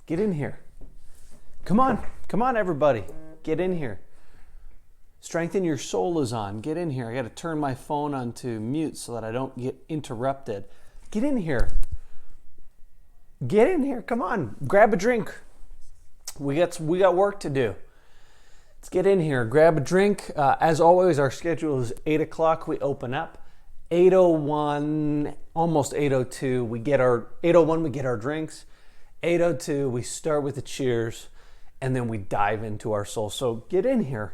Get in here. Come on. Come on, everybody. Get in here. Strengthen Your Soul is on. Get in here. I got to turn my phone onto mute so that I don't get interrupted. Get in here. Get in here. Come on. Grab a drink. We got work to do. Let's get in here. Grab a drink. As always, our schedule is 8 o'clock. We open up. 8:01, almost 8:02. We get our 8:01. We get our drinks. 8:02. We start with the cheers, and then we dive into our soul. So get in here.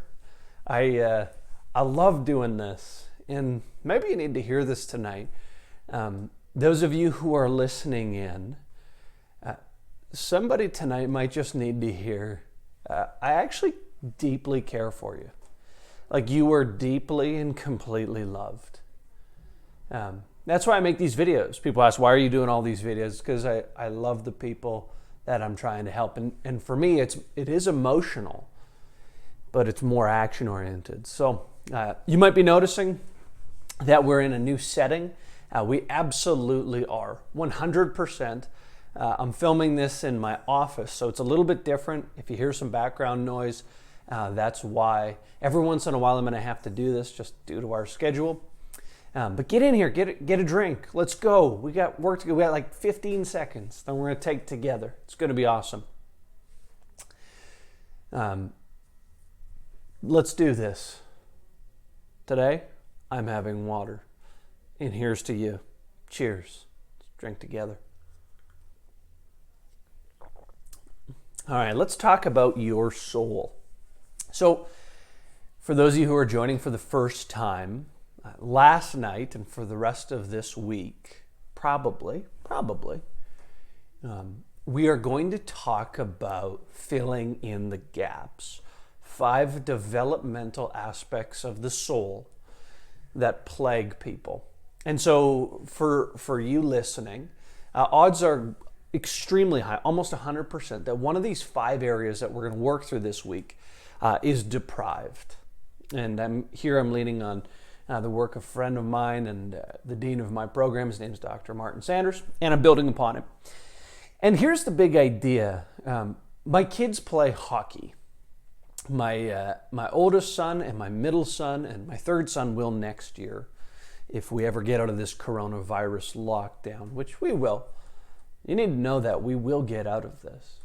I love doing this, and maybe you need to hear this tonight. Those of you who are listening in, somebody tonight might just need to hear, I actually deeply care for you. Like, you are deeply and completely loved. That's why I make these videos. People ask, why are you doing all these videos? Because I love the people that I'm trying to help. And for me, it is emotional, but it's more action oriented. So you might be noticing that we're in a new setting. We absolutely are, 100%. I'm filming this in my office, so it's a little bit different. If you hear some background noise, that's why. Every once in a while I'm going to have to do this just due to our schedule. But get in here, get a drink. Let's go. We got work to do. We got like 15 seconds. Then we're going to take together. It's going to be awesome. Let's do this. Today, I'm having water. And here's to you. Cheers. Let's drink together. All right, let's talk about your soul. So, for those of you who are joining for the first time, last night and for the rest of this week, probably, we are going to talk about filling in the gaps. 5 developmental aspects of the soul that plague people. And so for you listening, odds are extremely high, almost 100%, that one of these 5 areas that we're going to work through this week is deprived. And I'm leaning on the work of a friend of mine and the dean of my program. His name is Dr. Martin Sanders, and I'm building upon it. And here's the big idea. My kids play hockey. My oldest son and my middle son and my third son will next year, if we ever get out of this coronavirus lockdown, which we will. You need to know that we will get out of this.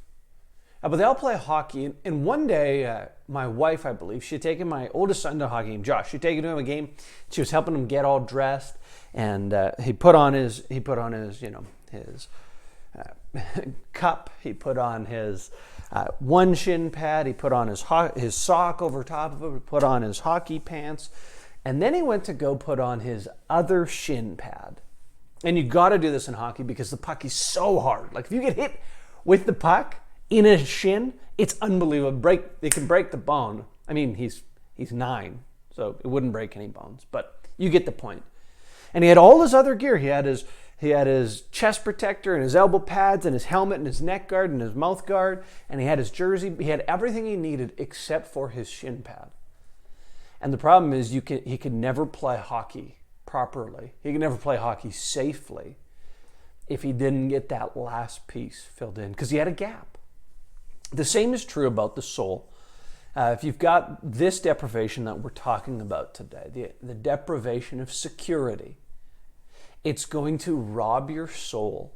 But they all play hockey, and one day, my wife, I believe, she had taken my oldest son to a hockey game, Josh. She had taken him to a game. She was helping him get all dressed, and he put on his cup. He put on his one shin pad. He put on his sock over top of it. He put on his hockey pants, and then he went to go put on his other shin pad. And you got to do this in hockey because the puck is so hard. Like, if you get hit with the puck in a shin, it's unbelievable. It can break the bone. I mean, he's 9, so it wouldn't break any bones, but you get the point. And he had all his other gear. He had his chest protector and his elbow pads and his helmet and his neck guard and his mouth guard, and he had his jersey. He had everything he needed except for his shin pad. And the problem is he could never play hockey properly. He could never play hockey safely if he didn't get that last piece filled in, because he had a gap. The same is true about the soul. If you've got this deprivation that we're talking about today, the deprivation of security, it's going to rob your soul.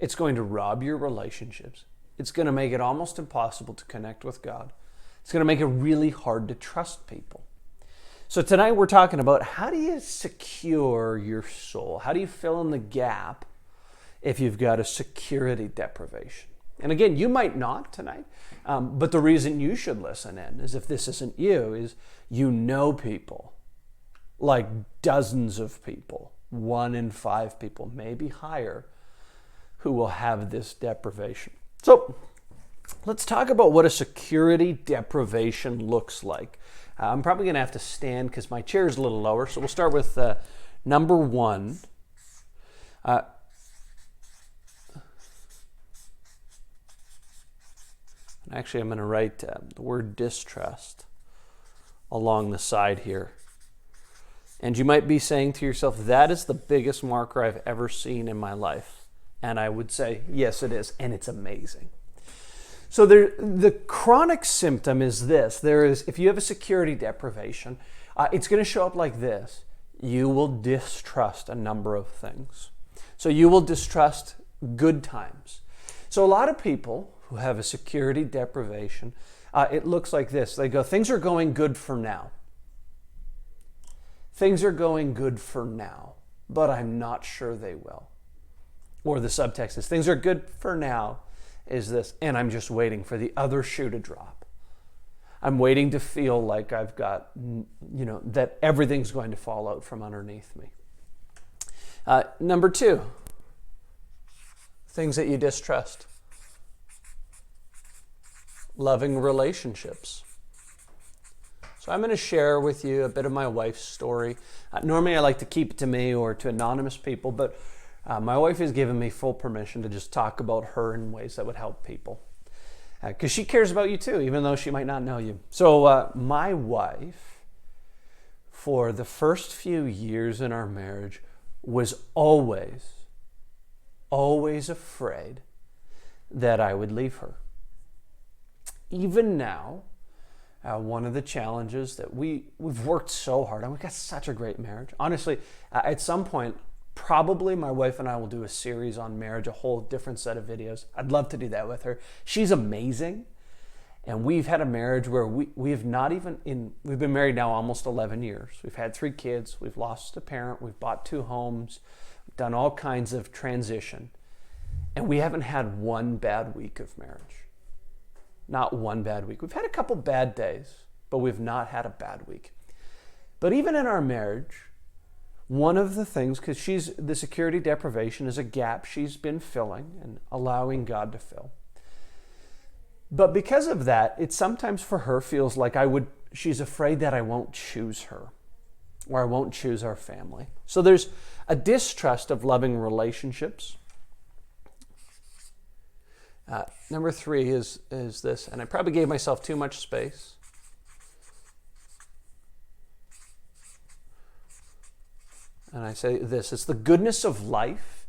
It's going to rob your relationships. It's going to make it almost impossible to connect with God. It's going to make it really hard to trust people. So tonight we're talking about, how do you secure your soul? How do you fill in the gap if you've got a security deprivation? And again, you might not tonight, but the reason you should listen in is, if this isn't you, is you know people, like dozens of people, 1 in 5 people, maybe higher, who will have this deprivation. So let's talk about what a security deprivation looks like. I'm probably going to have to stand because my chair is a little lower. So we'll start with number 1. Actually, I'm going to write the word distrust along the side here. And you might be saying to yourself, that is the biggest marker I've ever seen in my life. And I would say, yes, it is. And it's amazing. So the chronic symptom is this. If you have a security deprivation, it's going to show up like this. You will distrust a number of things. So you will distrust good times. So a lot of people who have a security deprivation, it looks like this. They go, things are going good for now. Things are going good for now, but I'm not sure they will. Or the subtext is, things are good for now, is this, and I'm just waiting for the other shoe to drop. I'm waiting to feel like I've got, that everything's going to fall out from underneath me. Number 2, things that you distrust. Loving relationships. So I'm going to share with you a bit of my wife's story. Normally I like to keep it to me or to anonymous people, but my wife has given me full permission to just talk about her in ways that would help people. Because she cares about you too, even though she might not know you. So my wife, for the first few years in our marriage, was always afraid that I would leave her. Even now, one of the challenges that we've worked so hard on, we've got such a great marriage. Honestly, at some point, probably my wife and I will do a series on marriage, a whole different set of videos. I'd love to do that with her. She's amazing. And we've had a marriage where we've been married now almost 11 years. We've had 3 kids. We've lost a parent. We've bought 2 homes. We've done all kinds of transition. And we haven't had one bad week of marriage. Not one bad week. We've had a couple bad days, but we've not had a bad week. But even in our marriage, one of the things, because the security deprivation is a gap she's been filling and allowing God to fill. But because of that, it sometimes for her feels like she's afraid that I won't choose her or I won't choose our family. So there's a distrust of loving relationships. Number 3 is this, and I probably gave myself too much space. And I say this, it's the goodness of life.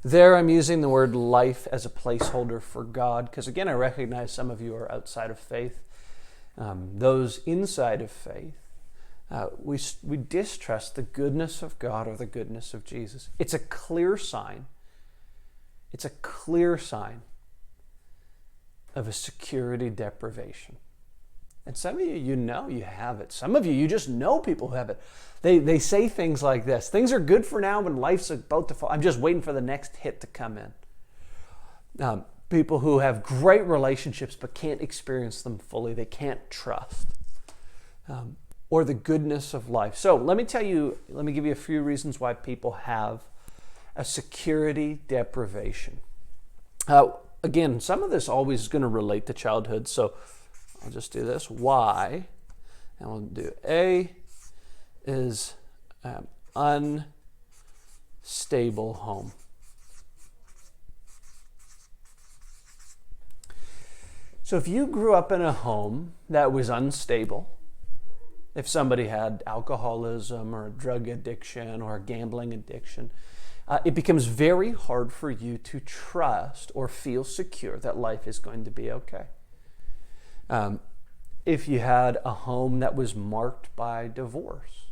There I'm using the word life as a placeholder for God, because again, I recognize some of you are outside of faith. Those inside of faith, we distrust the goodness of God or the goodness of Jesus. It's a clear sign. It's a clear sign of a security deprivation. And some of you, you have it. Some of you just know people who have it. They say things like this. Things are good for now when life's about to fall. I'm just waiting for the next hit to come in. People who have great relationships but can't experience them fully. They can't trust. Or the goodness of life. So let me give you a few reasons why people have a security deprivation. Again, some of this always is going to relate to childhood, so I'll just do this. Y, and we'll do A is unstable home. So if you grew up in a home that was unstable, if somebody had alcoholism or a drug addiction or a gambling addiction, it becomes very hard for you to trust or feel secure that life is going to be okay. If you had a home that was marked by divorce,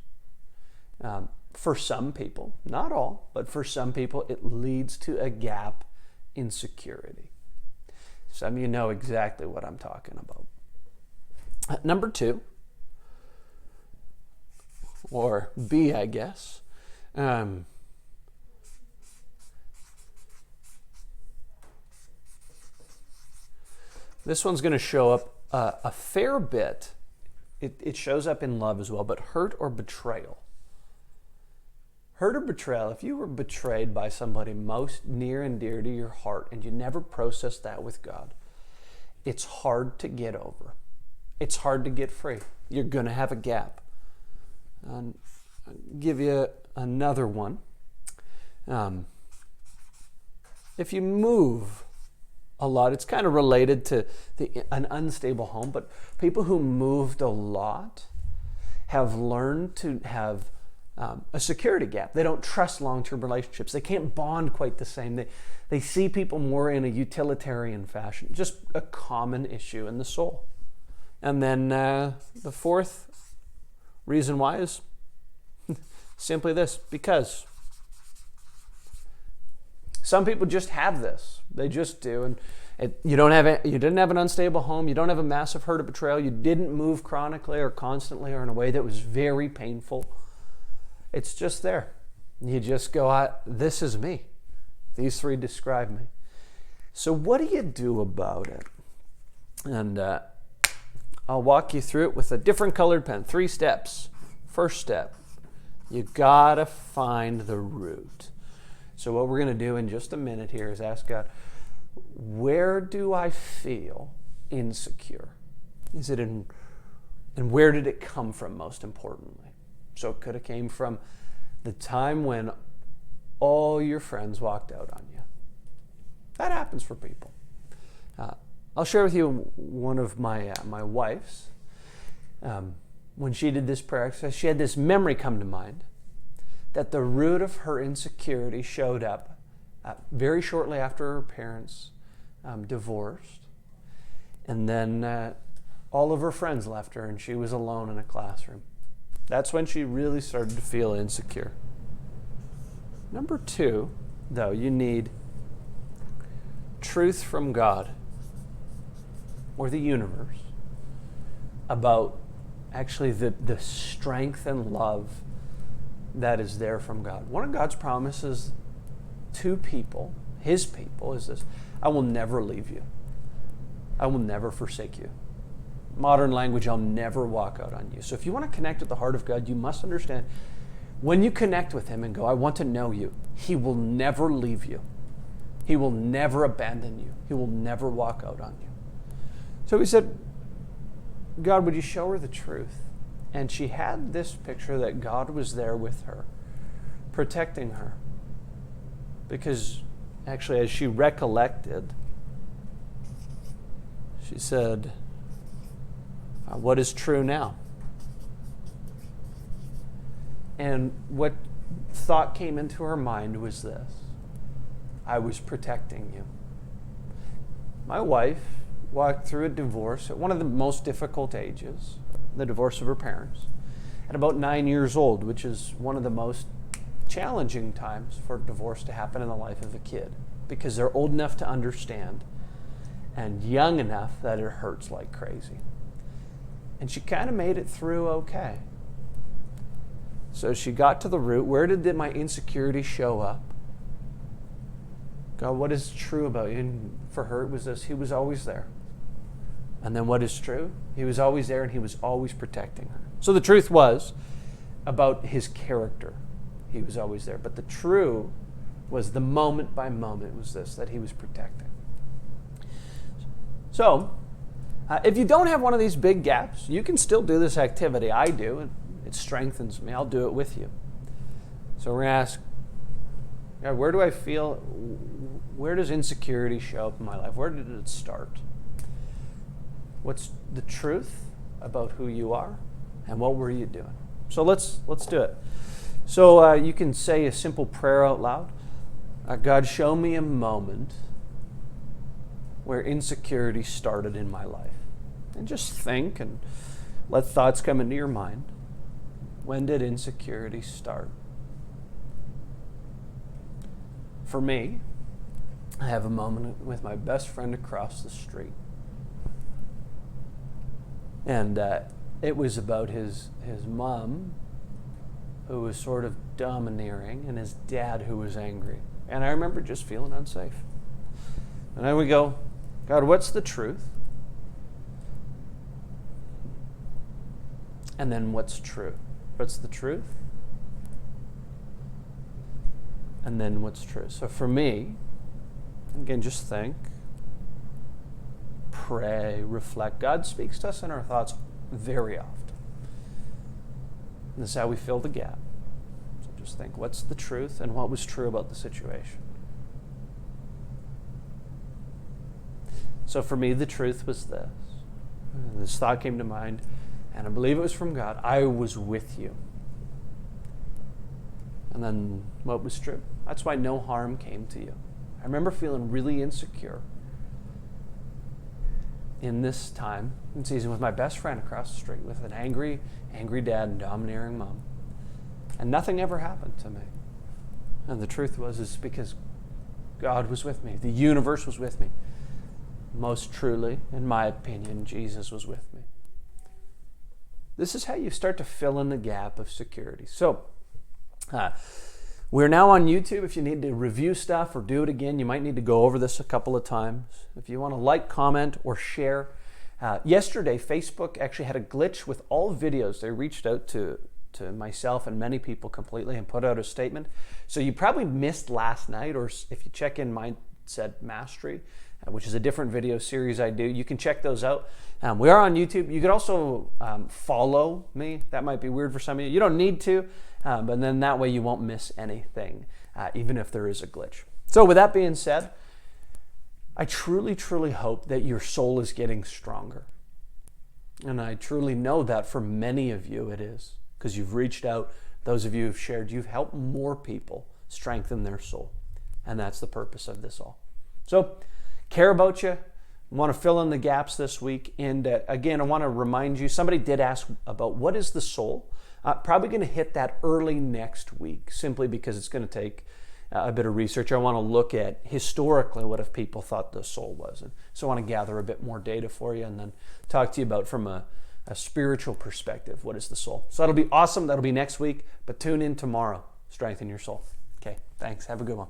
for some people, not all, but for some people, it leads to a gap in security. Some of you know exactly what I'm talking about. Number 2, or B, I guess. This one's going to show up a fair bit. It shows up in love as well, but hurt or betrayal. Hurt or betrayal, if you were betrayed by somebody most near and dear to your heart and you never processed that with God, it's hard to get over. It's hard to get free. You're going to have a gap. I'll give you another one. If you move a lot, it's kind of related to an unstable home, but people who moved a lot have learned to have a security gap. They don't trust long-term relationships. They can't bond quite the same. They see people more in a utilitarian fashion. Just a common issue in the soul. And then the fourth reason why is simply this: because. Some people just have this. They just do. And you didn't have an unstable home. You don't have a massive hurt of betrayal. You didn't move chronically or constantly or in a way that was very painful. It's just there. You just go, this is me. These three describe me. So what do you do about it? And I'll walk you through it with a different colored pen. 3 steps. First step, you gotta find the root. So what we're going to do in just a minute here is ask God, where do I feel insecure? Is it in, and where did it come from, most importantly? So it could have came from the time when all your friends walked out on you. That happens for people. I'll share with you one of my wife's. When she did this prayer exercise, she had this memory come to mind that the root of her insecurity showed up very shortly after her parents divorced. And then all of her friends left her and she was alone in a classroom. That's when she really started to feel insecure. Number 2, though, you need truth from God or the universe about actually the strength and love that is there from God. One of God's promises to people, his people, is this: I will never leave you. I will never forsake you. Modern language, I'll never walk out on you. So if you want to connect with the heart of God, you must understand, when you connect with him and go, I want to know you, he will never leave you. He will never abandon you. He will never walk out on you. So he said, God, would you show her the truth? And she had this picture that God was there with her, protecting her. Because actually, as she recollected, she said, what is true now? And what thought came into her mind was this: I was protecting you. My wife walked through a divorce at one of the most difficult ages, the divorce of her parents, at about 9 years old, which is one of the most challenging times for divorce to happen in the life of a kid, because they're old enough to understand and young enough that it hurts like crazy. And she kind of made it through okay. So she got to the root. Where did my insecurity show up? God, what is true about you? And for her, it was this: he was always there. And then what is true? He was always there and he was always protecting her. So the truth was about his character. He was always there. But the true was the moment by moment was this, that he was protecting. So if you don't have one of these big gaps, you can still do this activity. I do. It strengthens me. I'll do it with you. So we're going to ask, God, where do I feel, where does insecurity show up in my life? Where did it start? What's the truth about who you are? And what were you doing? So let's do it. So you can say a simple prayer out loud. God, show me a moment where insecurity started in my life. And just think and let thoughts come into your mind. When did insecurity start? For me, I have a moment with my best friend across the street. And it was about his mom, who was sort of domineering, and his dad, who was angry. And I remember just feeling unsafe. And then we go, God, what's the truth? And then what's true? What's the truth? And then what's true? So for me, again, just think, pray, reflect. God speaks to us in our thoughts very often. And this is how we fill the gap. So just think, what's the truth and what was true about the situation? So for me, the truth was this. This thought came to mind, and I believe it was from God. I was with you. And then what was true? That's why no harm came to you. I remember feeling really insecure in this time and season with my best friend across the street with an angry dad and domineering mom. And nothing ever happened to me. And the truth is because God was with me. The universe was with me. Most truly, in my opinion, Jesus was with me. This is how you start to fill in the gap of security. So, we're now on YouTube. If you need to review stuff or do it again, you might need to go over this a couple of times. If you want to like, comment, or share. Yesterday, Facebook actually had a glitch with all videos. They reached out to myself and many people completely and put out a statement. So you probably missed last night, or if you check in Mindset Mastery, which is a different video series I do, you can check those out. We are on YouTube. You could also follow me. That might be weird for some of you. You don't need to, but then that way you won't miss anything, even if there is a glitch. So with that being said, I truly, truly hope that your soul is getting stronger. And I truly know that for many of you it is, because you've reached out. Those of you who've shared, you've helped more people strengthen their soul. And that's the purpose of this all. So, care about you. I want to fill in the gaps this week. And again, I want to remind you, somebody did ask about what is the soul? Probably going to hit that early next week, simply because it's going to take a bit of research. I want to look at historically what if people thought the soul was. And so I want to gather a bit more data for you and then talk to you about from a spiritual perspective, what is the soul? So that'll be awesome. That'll be next week. But tune in tomorrow. Strengthen your soul. Okay, thanks. Have a good one.